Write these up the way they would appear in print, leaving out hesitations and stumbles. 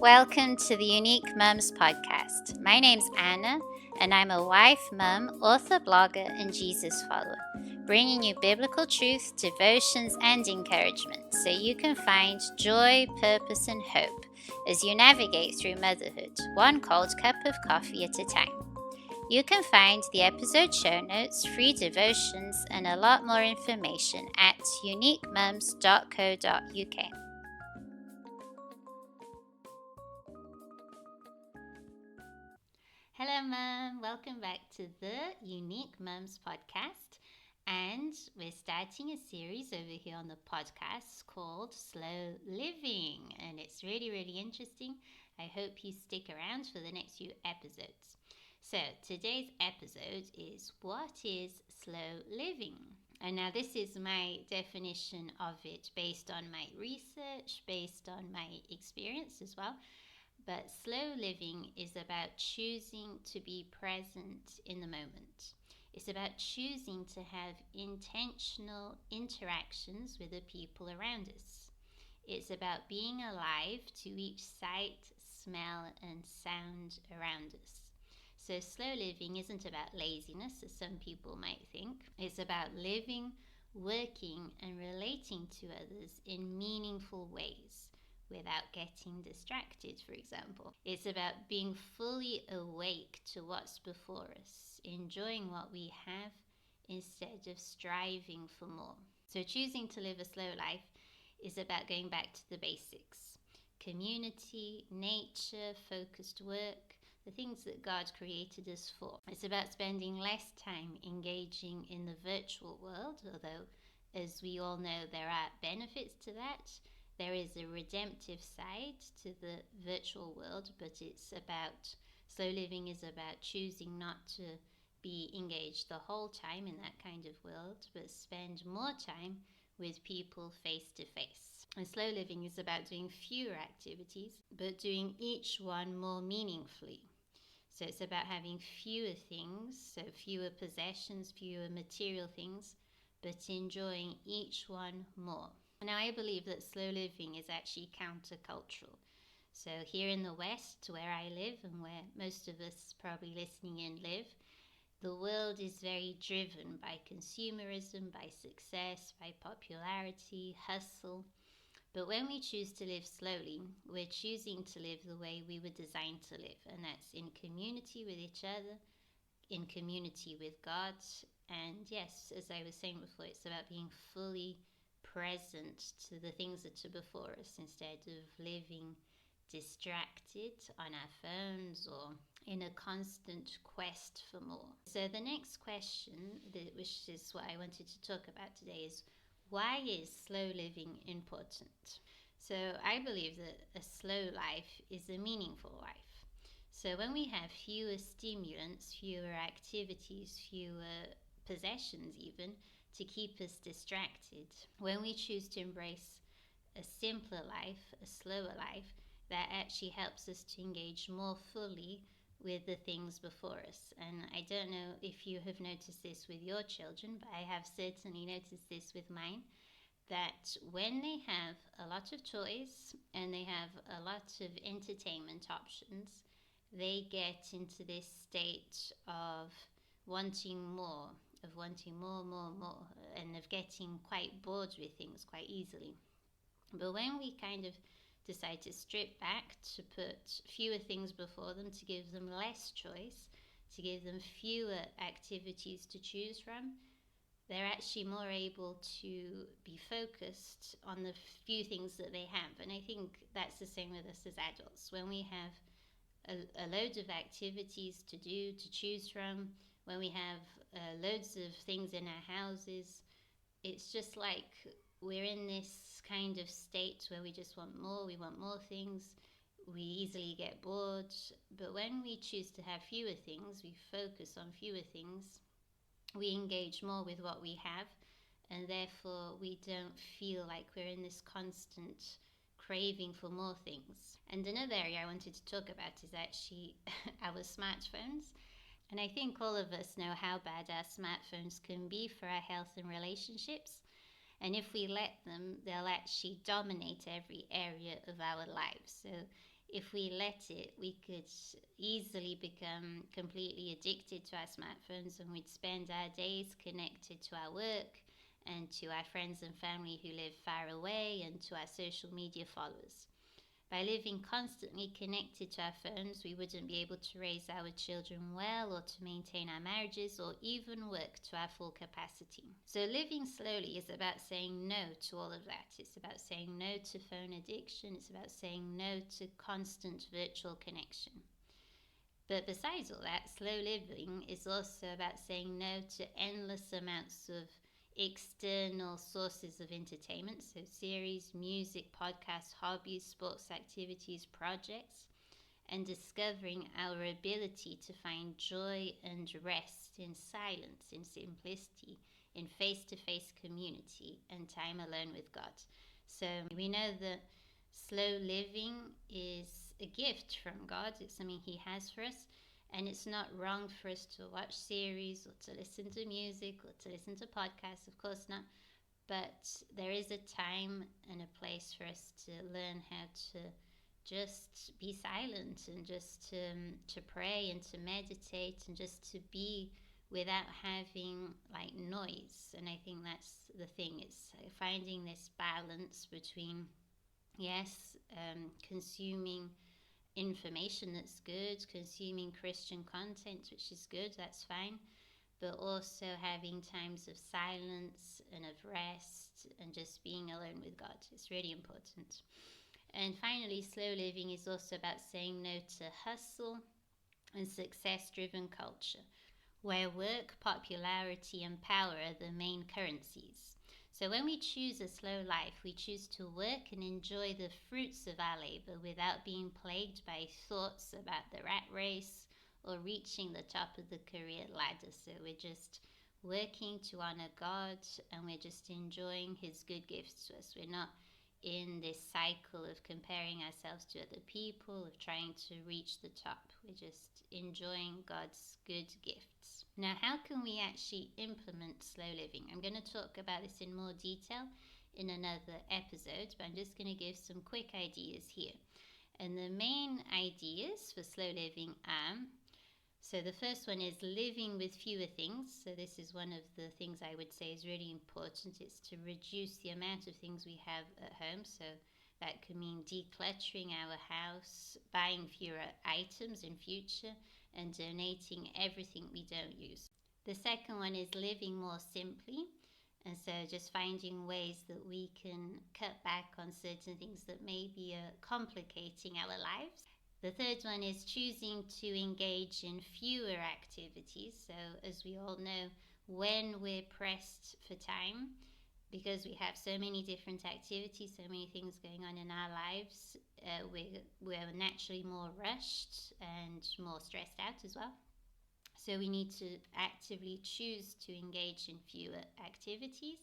Welcome to the Unique Mums podcast. My name's Anna, and I'm a wife, mum, author, blogger, and Jesus follower, bringing you biblical truth, devotions, and encouragement so you can find joy, purpose, and hope as you navigate through motherhood, one cold cup of coffee at a time. You can find the episode show notes, free devotions, and a lot more information at uniquemums.co.uk. Hello, Mum. Welcome back to the Unique Mums podcast. And we're starting a series over here on the podcast called Slow Living. And it's really, really interesting. I hope you stick around for the next few episodes. So, today's episode is what is slow living? And now, this is my definition of it based on my research, based on my experience as well. But slow living is about choosing to be present in the moment. It's about choosing to have intentional interactions with the people around us. It's about being alive to each sight, smell, and sound around us. So, slow living isn't about laziness, as some people might think. It's about living, working, and relating to others in meaningful ways without getting distracted, for example. It's about being fully awake to what's before us, enjoying what we have instead of striving for more. So, choosing to live a slow life is about going back to the basics: community, nature, focused work, the things that God created us for. It's about spending less time engaging in the virtual world, although, as we all know, there are benefits to that. There is a redemptive side to the virtual world, but slow living is about choosing not to be engaged the whole time in that kind of world, but spend more time with people face to face. And slow living is about doing fewer activities, but doing each one more meaningfully. So it's about having fewer things, so fewer possessions, fewer material things, but enjoying each one more. Now, I believe that slow living is actually countercultural. So here in the West, where I live and where most of us probably listening in live, the world is very driven by consumerism, by success, by popularity, hustle. But when we choose to live slowly, we're choosing to live the way we were designed to live, and that's in community with each other, in community with God. And yes, as I was saying before, it's about being fully present to the things that are before us instead of living distracted on our phones or in a constant quest for more. So the next question, which is what I wanted to talk about today, is why is slow living important? So I believe that a slow life is a meaningful life. So when we have fewer stimulants, fewer activities, fewer possessions even, to keep us distracted, when we choose to embrace a simpler life, a slower life, that actually helps us to engage more fully with the things before us. And I don't know if you have noticed this with your children, but I have certainly noticed this with mine, that when they have a lot of toys and they have a lot of entertainment options, they get into this state of wanting more, more, and of getting quite bored with things quite easily. But when we kind of decide to strip back, to put fewer things before them, to give them less choice, to give them fewer activities to choose from, they're actually more able to be focused on the few things that they have. And I think that's the same with us as adults. When we have a load of activities to do, to choose from, when we have loads of things in our houses, it's just like we're in this kind of state where we just want more, we want more things, we easily get bored. But when we choose to have fewer things, we focus on fewer things, we engage more with what we have, and therefore we don't feel like we're in this constant craving for more things. And another area I wanted to talk about is actually our smartphones. And I think all of us know how bad our smartphones can be for our health and relationships. And if we let them, they'll actually dominate every area of our lives. So if we let it, we could easily become completely addicted to our smartphones, and we'd spend our days connected to our work and to our friends and family who live far away and to our social media followers. By living constantly connected to our phones, we wouldn't be able to raise our children well or to maintain our marriages or even work to our full capacity. So living slowly is about saying no to all of that. It's about saying no to phone addiction. It's about saying no to constant virtual connection. But besides all that, slow living is also about saying no to endless amounts of external sources of entertainment, so series, music, podcasts, hobbies, sports activities, projects, and discovering our ability to find joy and rest in silence, in simplicity, in face-to-face community and time alone with God. So we know that slow living is a gift from God. It's something He has for us. And it's not wrong for us to watch series or to listen to music or to listen to podcasts, of course not. But there is a time and a place for us to learn how to just be silent and just to pray and to meditate and just to be without having like noise. And I think that's the thing. It's finding this balance between, yes, consuming information that's good, consuming Christian content, which is good, that's fine, but also having times of silence and of rest and just being alone with God. It's really important. And finally, slow living is also about saying no to hustle and success-driven culture, where work, popularity, and power are the main currencies. So when we choose a slow life, we choose to work and enjoy the fruits of our labor without being plagued by thoughts about the rat race or reaching the top of the career ladder. So we're just working to honor God, and we're just enjoying His good gifts to us. We're not in this cycle of comparing ourselves to other people, of trying to reach the top. We're just enjoying God's good gifts. Now, how can we actually implement slow living? I'm going to talk about this in more detail in another episode, but I'm just going to give some quick ideas here. And the main ideas for slow living are, so the first one is living with fewer things. So this is one of the things I would say is really important. It's to reduce the amount of things we have at home. So that could mean decluttering our house, buying fewer items in future, and donating everything we don't use. The second one is living more simply. And so just finding ways that we can cut back on certain things that maybe are complicating our lives. The third one is choosing to engage in fewer activities. So as we all know, when we're pressed for time, because we have so many different activities, so many things going on in our lives, we're naturally more rushed and more stressed out as well. So we need to actively choose to engage in fewer activities.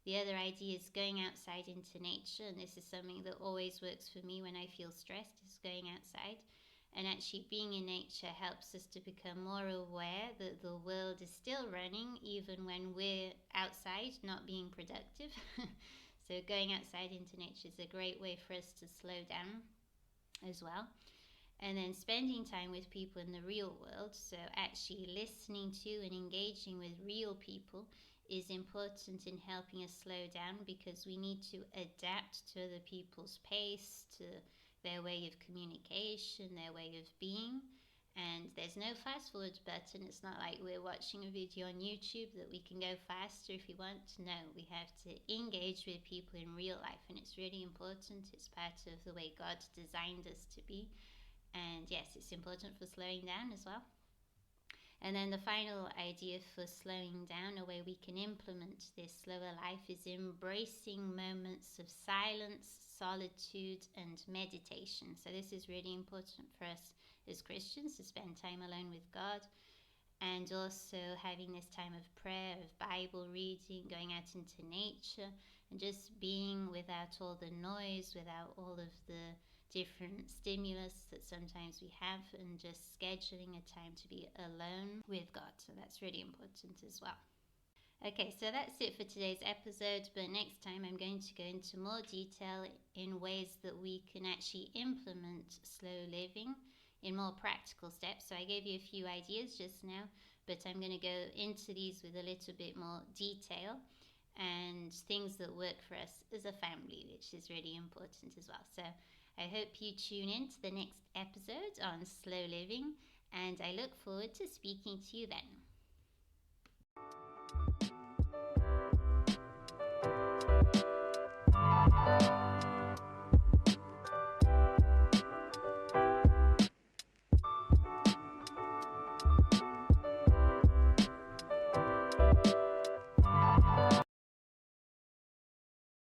The other idea is going outside into nature, and this is something that always works for me when I feel stressed, is going outside. And actually being in nature helps us to become more aware that the world is still running even when we're outside not being productive. So going outside into nature is a great way for us to slow down as well. And then spending time with people in the real world, so actually listening to and engaging with real people is important in helping us slow down, because we need to adapt to other people's pace, to their way of communication, their way of being. And there's no fast forward button. It's not like we're watching a video on YouTube that we can go faster if we want. No, we have to engage with people in real life, and it's really important. It's part of the way God designed us to be. And yes, it's important for slowing down as well. And then the final idea for slowing down, a way we can implement this slower life, is embracing moments of silence, solitude, and meditation. So this is really important for us as Christians, to spend time alone with God, and also having this time of prayer, of Bible reading, going out into nature, and just being without all the noise, without all of the different stimulus that sometimes we have, and just scheduling a time to be alone with God. So that's really important as well. Okay, so that's it for today's episode. But next time, I'm going to go into more detail in ways that we can actually implement slow living in more practical steps. So I gave you a few ideas just now, but I'm going to go into these with a little bit more detail and things that work for us as a family, which is really important as well. So I hope you tune in to the next episode on slow living, and I look forward to speaking to you then.